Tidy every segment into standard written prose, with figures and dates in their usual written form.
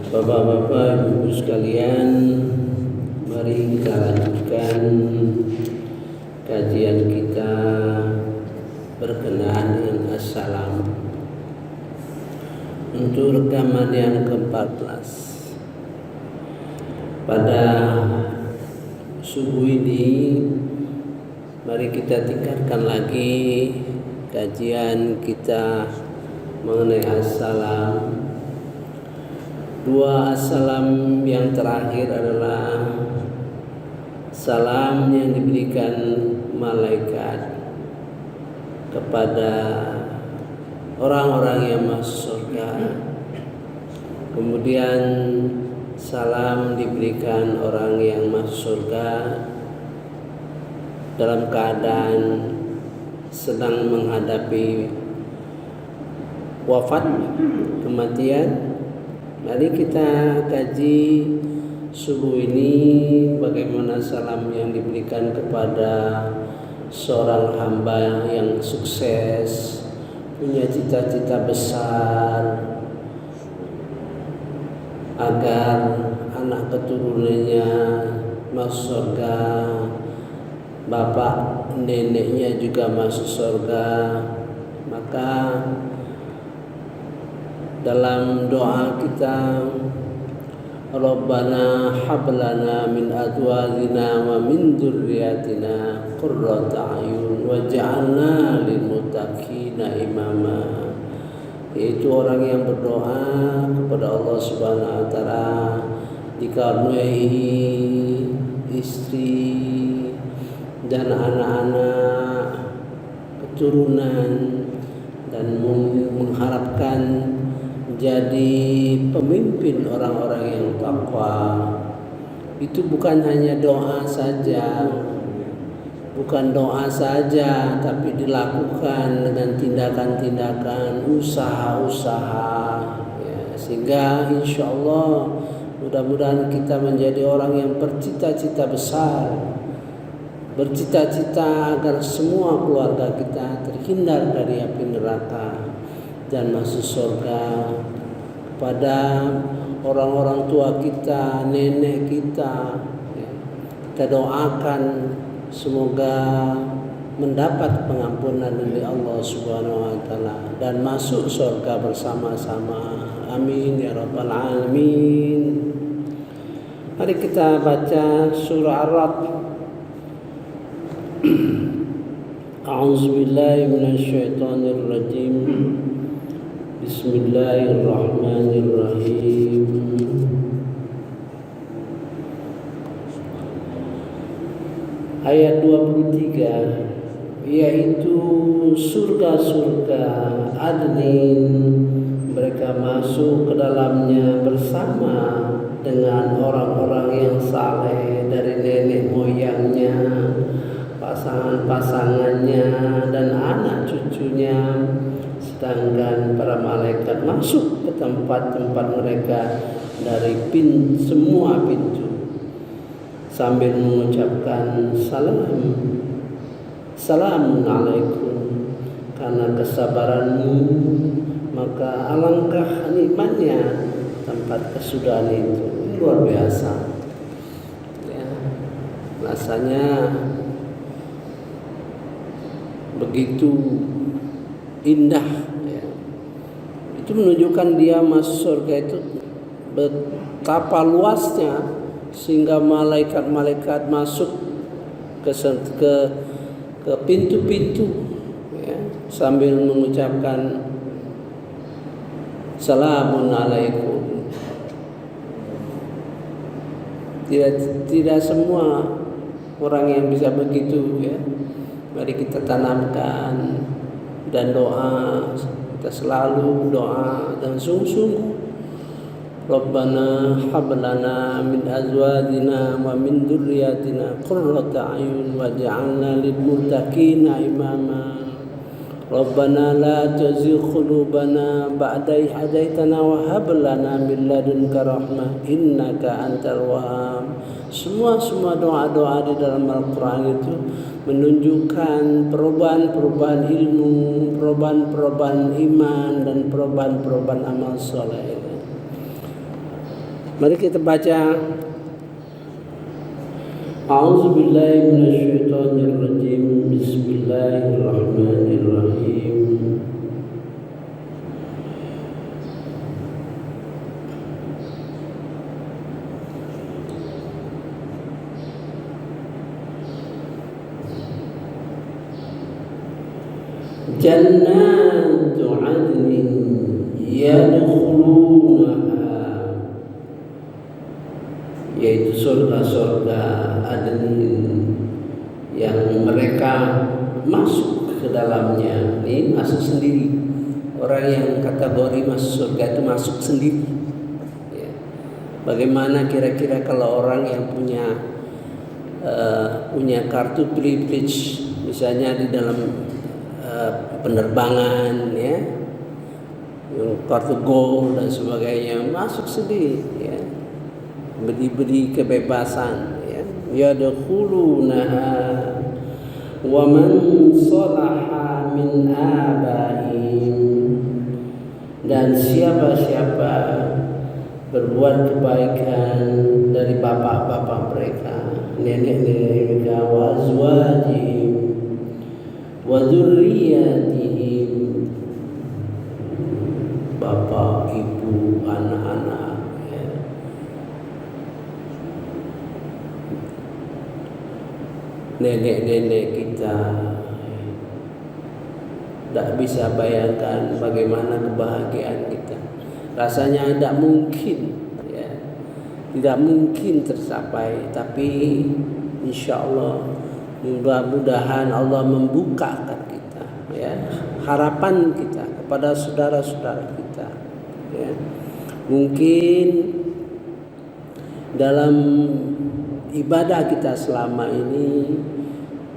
Bapak-bapak, ibu sekalian, mari kita lanjutkan kajian kita berkenaan dengan assalam untuk rekaman yang ke-14. Pada subuh ini mari kita tingkatkan lagi kajian kita mengenai assalam. Dua assalam yang terakhir adalah salam yang diberikan malaikat kepada orang-orang yang masuk surga. Kemudian salam diberikan orang yang masuk surga dalam keadaan sedang menghadapi wafat, kematian. Mari kita kaji subuh ini bagaimana salam yang diberikan kepada seorang hamba yang sukses, punya cita-cita besar agar anak keturunannya masuk surga, bapak neneknya juga masuk surga. Maka dalam doa kita, Rabbana hablana min azwajina wa min dzurriyyatina qurrata a'yun waj'alna lil muttaqina imama. Yaitu orang yang berdoa kepada Allah Subhanahu wa taala dikaruniai istri dan anak-anak keturunan dan mengharapkan jadi pemimpin orang-orang yang takwa. Itu bukan hanya doa saja, bukan doa saja, tapi dilakukan dengan tindakan-tindakan, usaha-usaha, ya, sehingga insya Allah mudah-mudahan kita menjadi orang yang bercita-cita besar, bercita-cita agar semua keluarga kita terhindar dari api neraka dan masuk surga. Kepada orang-orang tua kita, nenek kita, ya, kita doakan semoga mendapat pengampunan dari Allah Subhanahu wa taala dan masuk surga bersama-sama. Amin ya rabbal alamin. Mari kita baca surah Ar-Ra'd. A'udzubillahi minasyaitonirrajim. Bismillahirrahmanirrahim. Ayat 23, yaitu surga-surga adnin, mereka masuk ke dalamnya bersama dengan orang-orang yang saleh dari nenek moyangnya, pasangan-pasangannya dan anak cucunya. Sedangkan para malaikat masuk ke tempat-tempat mereka dari semua pintu sambil mengucapkan salamun alaikum. Karena kesabaranmu maka alangkah nikmatnya tempat kesudahan itu. Luar biasa, ya, rasanya begitu indah, ya. Itu menunjukkan dia masuk surga itu betapa luasnya sehingga malaikat-malaikat masuk ke pintu-pintu, ya, sambil mengucapkan salamun alaikum. Tidak semua orang yang bisa begitu, ya. Mari kita tanamkan dan doa, kita selalu doa dan sungguh-sungguh. Rabbana hablana min azwajina wa min dzurriyyatina qurrata a'yun waj'alna lil muttaqina imama. Rabbana la tuzigh qulubana ba'da idh hadaitana wa hab lana min ladunka rahmah innaka antal wahhab. Semua doa-doa di dalam Al-Quran itu menunjukkan perubahan-perubahan ilmu, perubahan-perubahan iman dan perubahan-perubahan amal soleh. Mari kita baca. A'udzubillahi minasyaitonirrajim. Bismillahirrahmanirrahim. Jannatu 'adnin yadkhulunaha, yaitu surga-surga adnin yang mereka masuk ke dalamnya. Ini masuk sendiri. Orang yang kategori masuk surga itu masuk sendiri. Ya. Bagaimana kira-kira kalau orang yang punya kartu privilege, misalnya di dalam penerbangan, ya, kartu gold dan sebagainya, masuk sendiri, ya, beri kebebasan, ya. Yadkhulunaha wa man salaha min abaihim, dan siapa-siapa berbuat kebaikan dari bapak-bapak mereka, nenek-nenek mereka, wa azwajihim wa dzurriyyatihim, bapak, ibu, anak-anak, ya. Nenek-nenek kita, tidak bisa bayangkan bagaimana kebahagiaan kita. Rasanya tidak mungkin, ya, tidak mungkin tercapai. Tapi insya Allah, mudah-mudahan Allah membukakan kita, ya, harapan kita kepada saudara-saudara kita, ya. Mungkin dalam ibadah kita selama ini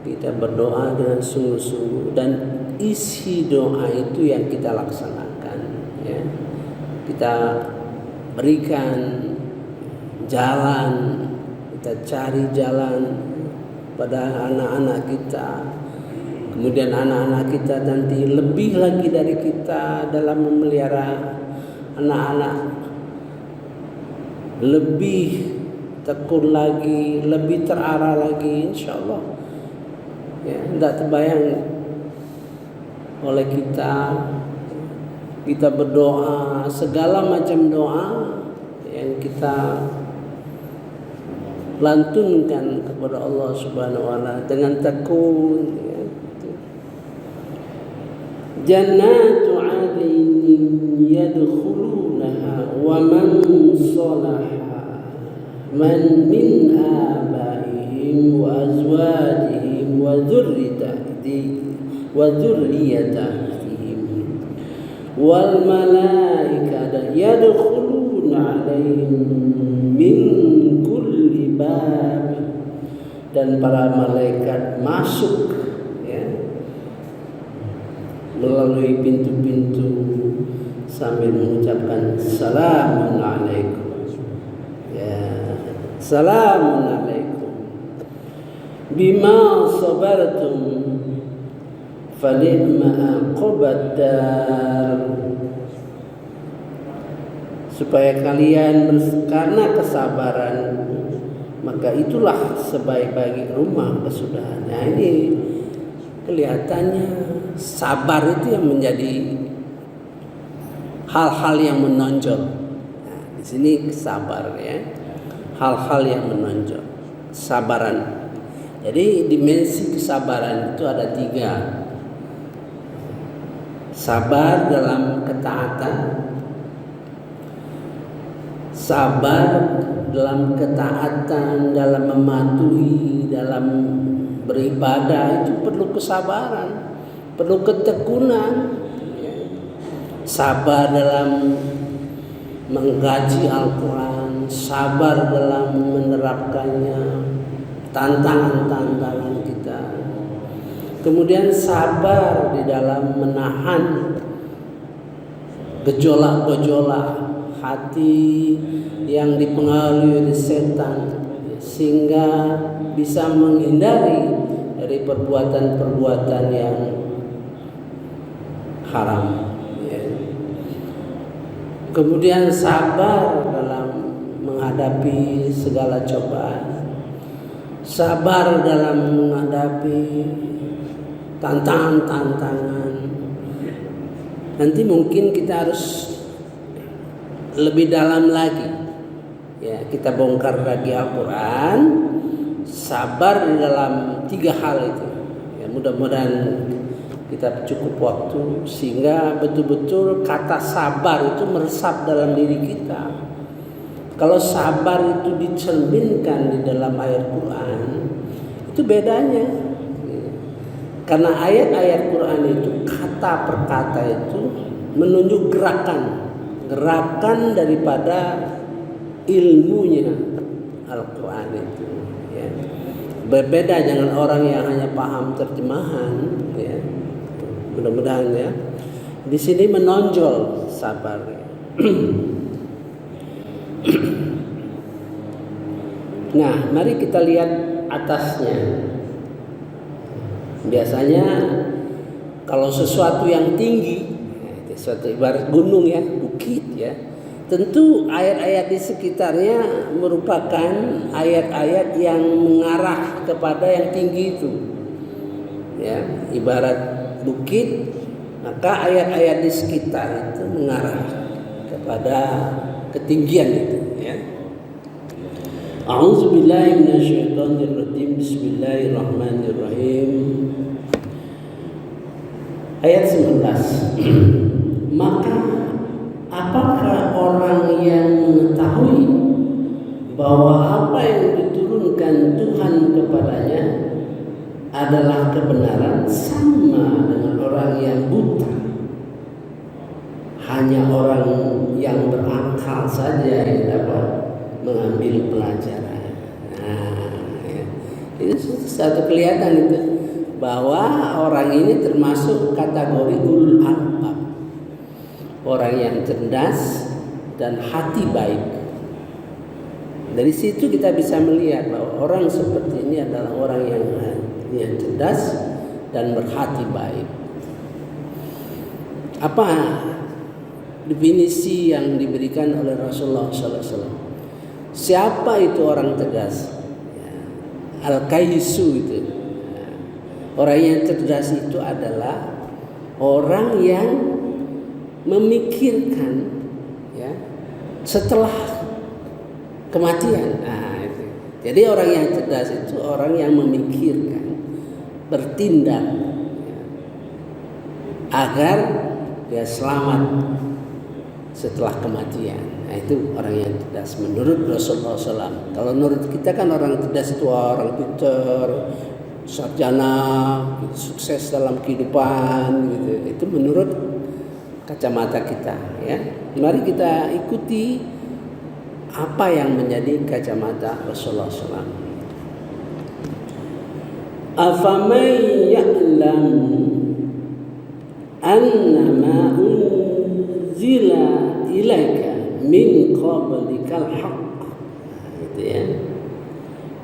kita berdoa dengan sungguh-sungguh, dan isi doa itu yang kita laksanakan, ya. Kita berikan jalan, kita cari jalan pada anak-anak kita. Kemudian anak-anak kita nanti lebih lagi dari kita dalam memelihara anak-anak, lebih tekun lagi, lebih terarah lagi, insya Allah. Ya, tidak terbayang oleh kita berdoa segala macam doa yang kita lantunkan kepada Allah Subhanahu wa taala dengan tekun, ya. Jannatu 'adnin yadkhulunaha wa man salaha min abaihim wa azwajihim wa dzurriyyatihim wal malaikatu yadkhuluna 'alaihim min kulli bab, dan para malaikat masuk, ya, melalui pintu-pintu sambil mengucapkan salamun alaikum, ya, salamun alaikum bima sabartum fa ni'ma aqbad dar, supaya kalian karena kesabaran maka itulah sebaik-baik rumah kesudahan. Nah, ini kelihatannya sabar itu yang menjadi hal-hal yang menonjol. Nah, di sini sabar, ya, hal-hal yang menonjol, sabaran. Jadi dimensi kesabaran itu ada 3. Sabar dalam ketaatan, sabar dalam ketaatan, dalam mematuhi, dalam beribadah, itu perlu kesabaran, perlu ketekunan, ya. Sabar dalam mengkaji Al-Quran, sabar dalam menerapkannya, tantangan-tantangan kita. Kemudian sabar di dalam menahan gejolak-gejolak hati yang dipengaruhi oleh setan, sehingga bisa menghindari dari perbuatan-perbuatan yang haram, ya. Kemudian sabar dalam menghadapi segala cobaan, sabar dalam menghadapi tantangan-tantangan. Nanti mungkin kita harus lebih dalam lagi, ya, kita bongkar lagi Al-Quran, sabar di dalam 3 hal itu. Ya, mudah-mudahan kita cukup waktu sehingga betul-betul kata sabar itu meresap dalam diri kita. Kalau sabar itu dicerminkan di dalam ayat Quran, itu bedanya. Karena ayat-ayat Quran itu kata per kata itu menunjuk gerakan daripada ilmunya Al-Quran itu. Ya. Berbeda dengan orang yang hanya paham terjemahan. Ya. Mudah-mudahan ya. Di sini menonjol sabar. Nah, mari kita lihat atasnya. Biasanya kalau sesuatu yang tinggi, sesuatu ibarat gunung ya, bukit ya, tentu ayat-ayat di sekitarnya merupakan ayat-ayat yang mengarah kepada yang tinggi itu. Ya, ibarat bukit, maka ayat-ayat di sekitar itu mengarah kepada ketinggian itu ya. A'udzubillahi minasyaitonirrajim. Bismillahirrahmanirrahim. Ayat 11. Maka apakah orang yang mengetahui bahwa apa yang diturunkan Tuhan kepadanya adalah kebenaran sama dengan orang yang buta? Hanya orang yang berakal saja yang dapat mengambil pelajaran. Nah, ya. Itu satu kelihatan itu bahwa orang ini termasuk kategori ulul albab, orang yang cerdas dan hati baik. Dari situ kita bisa melihat bahwa orang seperti ini adalah orang yang cerdas dan berhati baik. Apa definisi yang diberikan oleh Rasulullah SAW? Siapa itu orang cerdas? Ya, Al-Kaisu itu. Ya, orang yang cerdas itu adalah orang yang memikirkan ya setelah kematian. Nah, itu. Jadi orang yang cerdas itu orang yang memikirkan, bertindak ya, agar dia selamat setelah kematian. Nah, itu orang yang cerdas menurut Rasulullah SAW. Kalau menurut kita kan orang cerdas itu orang pintar, sarjana, sukses dalam kehidupan gitu. Itu menurut kacamata kita ya. Mari kita ikuti apa yang menjadi kacamata Rasulullah SAW. Afaman ya'lam annama unzila ilaika min qablikal haqq, gitu ya.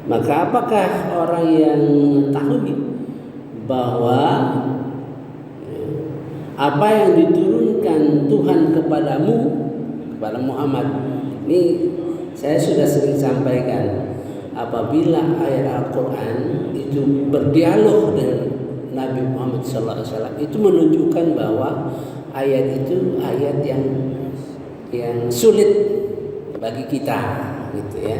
Maka apakah orang yang mengetahui bahwa apa yang diturunkan Tuhan kepadamu, kepada Muhammad, ini saya sudah sering sampaikan, apabila ayat Al-Quran itu berdialog dengan Nabi Muhammad SAW, itu menunjukkan bahwa ayat itu ayat yang sulit bagi kita, gitu ya.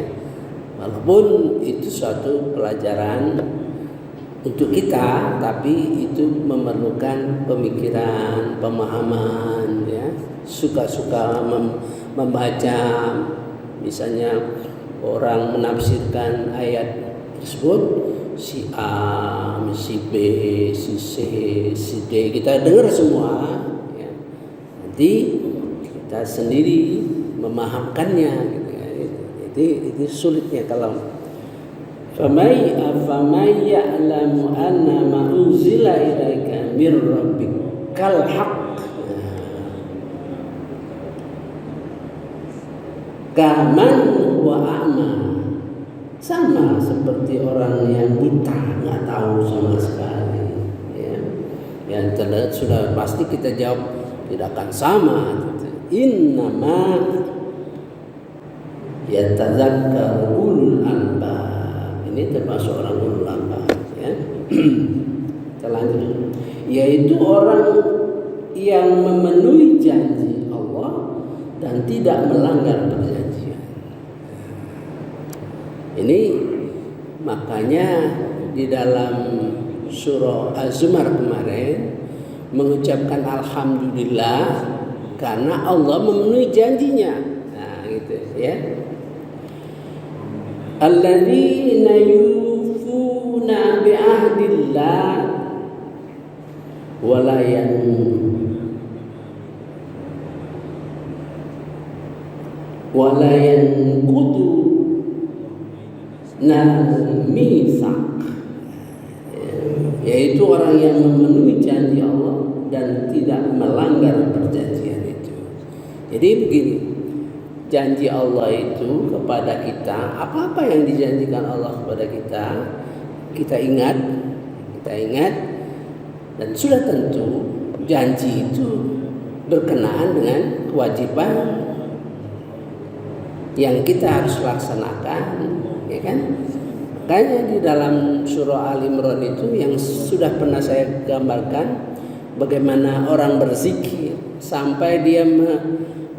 Walaupun itu suatu pelajaran untuk kita, tapi itu memerlukan pemikiran, pemahaman, ya. Suka-suka membaca, misalnya orang menafsirkan ayat tersebut, si A, si B, si C, si D, kita dengar semua, ya. Nanti kita sendiri memahamkannya, gitu ya. Itu sulitnya kalau faman ya'lamu anna ma unzila ilaika mir rabbikal haqq kaman wa a'ma, sama seperti orang yang buta, nggak tahu sama sekali ya. Yang terlihat sudah pasti kita jawab tidak akan sama gitu. Innama yatadzakkaru ulul albab. Ini termasuk orang ulul albab, ya. Kita lanjut. Yaitu orang yang memenuhi janji Allah dan tidak melanggar perjanjian. Ini makanya di dalam surah Az-Zumar kemarin mengucapkan alhamdulillah karena Allah memenuhi janjinya. Nah, gitu ya. Alladzina yufuna bi ahdillah wa la yanqudu mitsaq, yaitu orang yang memenuhi janji Allah dan tidak melanggar perjanjian itu. Jadi begini, janji Allah itu kepada kita, apa-apa yang dijanjikan Allah kepada kita, kita ingat, dan sudah tentu janji itu berkenaan dengan kewajiban yang kita harus laksanakan, ya kan? Makanya di dalam surah Al-Imran itu yang sudah pernah saya gambarkan bagaimana orang berzikir sampai dia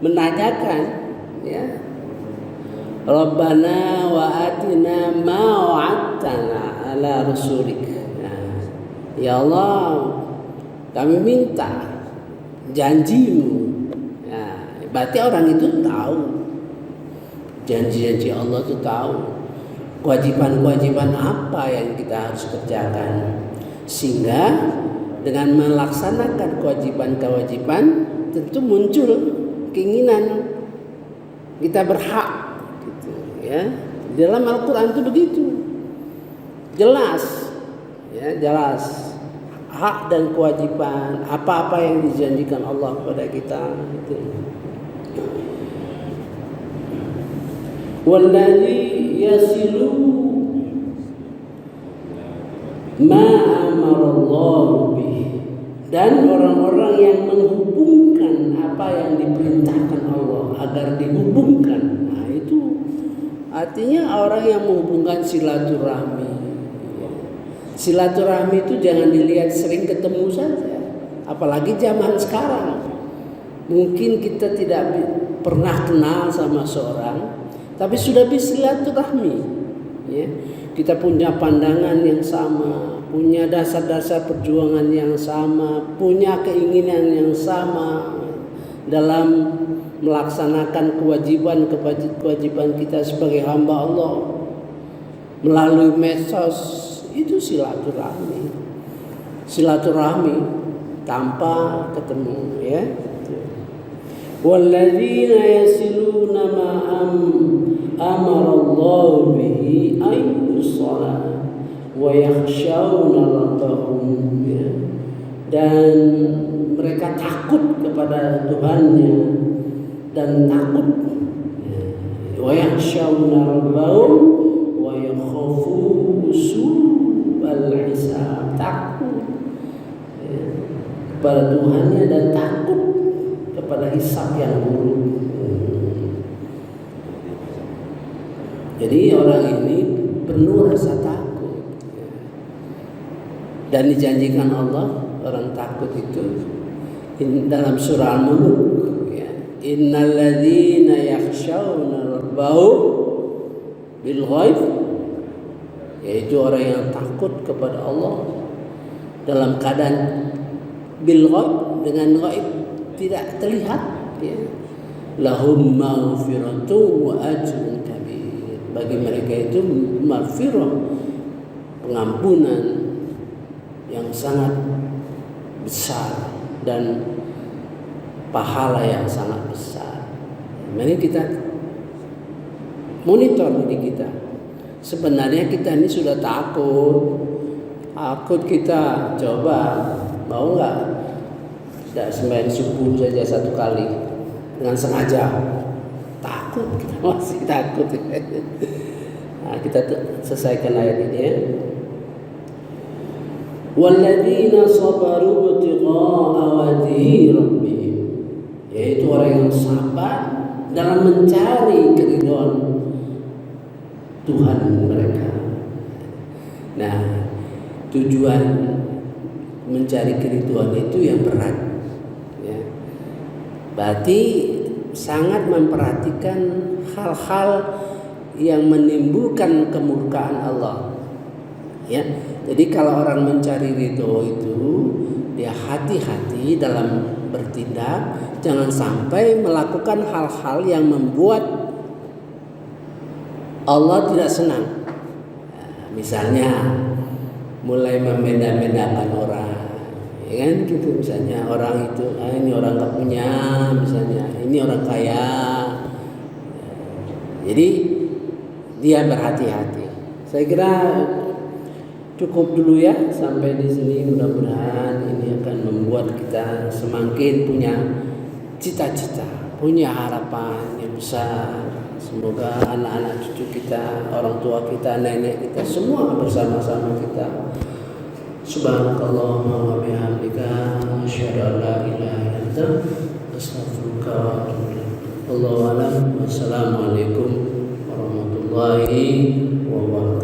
menanyakan, ya, Rabbana wa atina ma wa'adtana ala rasulik. Ya Allah, kami minta janjimu. Nah, berarti orang itu tahu janji-janji Allah itu tahu kewajiban-kewajiban apa yang kita harus kerjakan, sehingga dengan melaksanakan kewajiban-kewajiban tentu muncul keinginan kita berhak, gitu, ya. Dalam Al-Quran itu begitu jelas, ya, jelas hak dan kewajiban apa-apa yang dijanjikan Allah kepada kita, gitu. Walladzi yasilu ma amarallahu bih, dan orang-orang yang menghubungkan apa yang diperintahkan Allah agar dihubungkan. Nah, itu artinya orang yang menghubungkan silaturahmi. Silaturahmi itu jangan dilihat sering ketemu saja, apalagi zaman sekarang. Mungkin kita tidak pernah kenal sama seorang, tapi sudah bersilaturahmi, ya. Kita punya pandangan yang sama, punya dasar-dasar perjuangan yang sama, punya keinginan yang sama dalam melaksanakan kewajiban kita sebagai hamba Allah melalui medsos. Itu silaturahmi tanpa ketemu, ya. Walladzina yasiluna ma amara Allah bihi ayyusala wa yakhshawna rabbahum, ya. Dan mereka takut kepada Tuhannya dan takut, ya. Wa yakhshawna rabbahum wa yakhafu su'al hisab, takut, ya, kepada Tuhannya dan takut pada hisab yang buruk. Jadi orang ini penuh rasa takut, dan dijanjikan Allah orang takut itu dalam surah Al-Mulk, ya, innal ladzina yakhshawna rabbahum bil ghaib, yaitu orang yang takut kepada Allah dalam keadaan bil ghaib, dengan ghaib tidak terlihat, ya. Lahum maghfiratu wa ajrun kabir, bagi mereka itu maghfirah, pengampunan yang sangat besar dan pahala yang sangat besar. Mari kita monitor diri kita. Sebenarnya kita ini sudah takut kita, coba mau nggak? Tidak sembahyang subuh saja satu kali dengan sengaja, takut, kita masih takut. Nah, kita selesaikan ayat ini, ya. Walladzina sabaru ibtigha'a wajhi rabbihim, yaitu orang yang sabar dalam mencari keridhaan Tuhan mereka. Nah, tujuan mencari keridhaan itu yang berat, ya. Berarti sangat memperhatikan hal-hal yang menimbulkan kemurkaan Allah, ya. Jadi kalau orang mencari ridho itu, dia hati-hati dalam bertindak, jangan sampai melakukan hal-hal yang membuat Allah tidak senang. Nah, misalnya mulai membeda-bedakan orang, ya kan gitu. Misalnya orang itu, ini orang nggak punya, misalnya ini orang kaya. Jadi dia berhati-hati. Saya kira cukup dulu ya sampai di sini. Mudah-mudahan ini akan membuat kita semakin punya cita-cita, punya harapan yang besar. Semoga anak-anak cucu kita, orang tua kita, nenek kita, semua bersama-sama kita. Subhanakallahumma wa bihamdika, asyhadu an la ilaha illa anta, astaghfiruka wa atubu ilaik. Wallahu a'lam. Wassalamualaikum warahmatullahi wabarakatuh.